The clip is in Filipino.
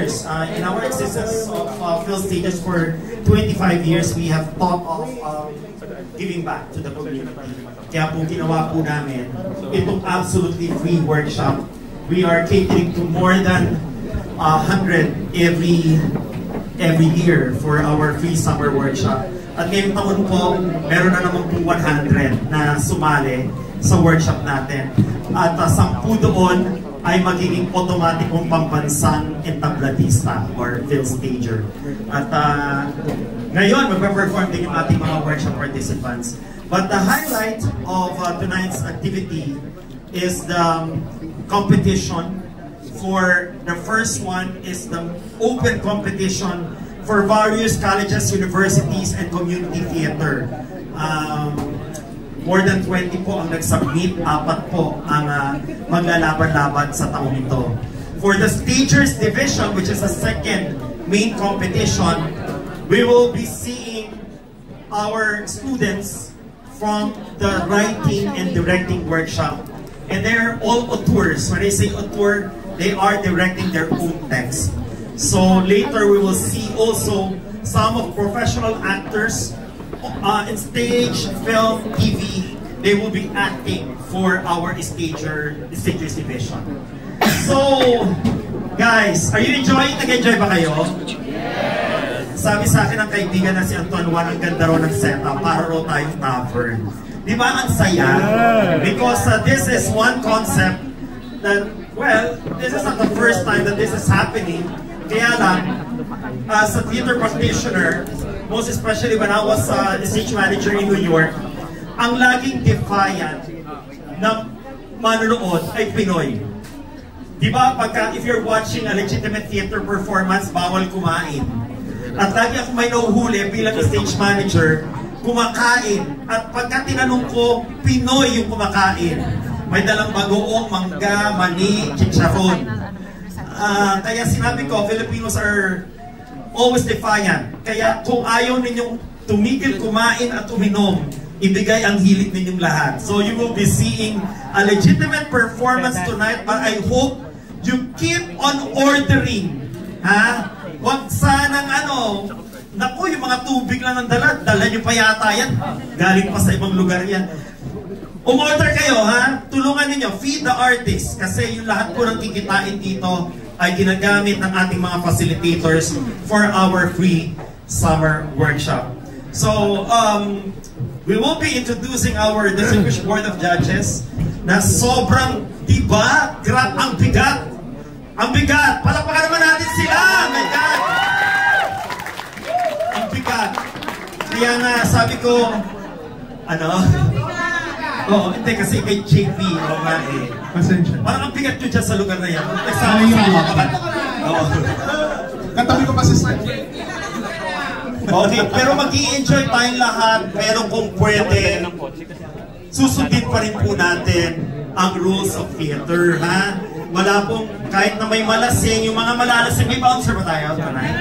years, in our existence of PhilStages for 25 years, we have thought of giving back to the community. Kaya po ginawa po namin itong absolutely free workshop. We are catering to more than 100 every year for our free summer workshop. At ngayong taon po, meron na naman po 100 na sumali sa workshop natin. At 10 doon ay magiging automatikong pambansang entablatista or PhilStager. At ngayon, magpe-perform din yung ating mga workshop participants. But the highlight of tonight's activity is the competition. For the first one is the open competition for various colleges, universities, and community theater. More than 20 po ang nag-submit, 4 po ang maglalaban-laban sa taong ito. For the Stagers Division, which is the second main competition, we will be seeing our students from the writing and directing workshop. And they're all auteurs. When I say auteur, they are directing their own text. So later we will see also some of professional actors in stage, film, TV. They will be acting for our Stagers Division. So, guys, are you enjoying? Nag-enjoy ba kayo? Yes! Sabi sa akin ng kaibigan na si Anton Juan, ang ganda raw ng setup, para raw tayong tavern. Di ba ang saya? Because this is one concept that, well, this is not the first time that this is happening. Kaya lang, as a theater practitioner, most especially when I was the stage manager in New York, ang laging defiant ng manonood ay Pinoy. Di ba, if you're watching a legitimate theater performance, bawal kumain. At lagi ako may nauhuli bilang stage manager, kumakain. At pagka tinanong ko, Pinoy yung kumakain. May dalang bagoong, mangga, mani, chicharon. Kaya sinabi ko, Filipinos are always defiant. Kaya kung ayaw ninyong tumigil kumain at uminom, ibigay ang hilig ninyong lahat. So you will be seeing a legitimate performance tonight, but I hope you keep on ordering. Ha? Huwag sanang naku, yung mga tubig lang ang dala nyo pa yata yan. Galing pa sa ibang lugar yan. Umorder kayo, ha? Tulungan ninyo, feed the artist. Kasi yung lahat po ng kikitain dito ay ginagamit ng ating mga facilitators for our free summer workshop. So, we will be introducing our distinguished board of judges na sobrang, diba? Ang bigat! Ang bigat! Palakpakan naman natin sila! My God! Ang bigat! Kaya nga, sabi ko, Oo, hindi kasi kay JP, Pasensya. Parang ang bigat nyo dyan sa lugar na yan. Katabi ko pa si Sir. Okay, pero mag-i-enjoy tayong lahat, pero kung pwede, susundin pa rin po natin ang rules of theater, ha? Wala pong, kahit na may malasing, yung mga malalasing, may bouncer ba tayo tonight?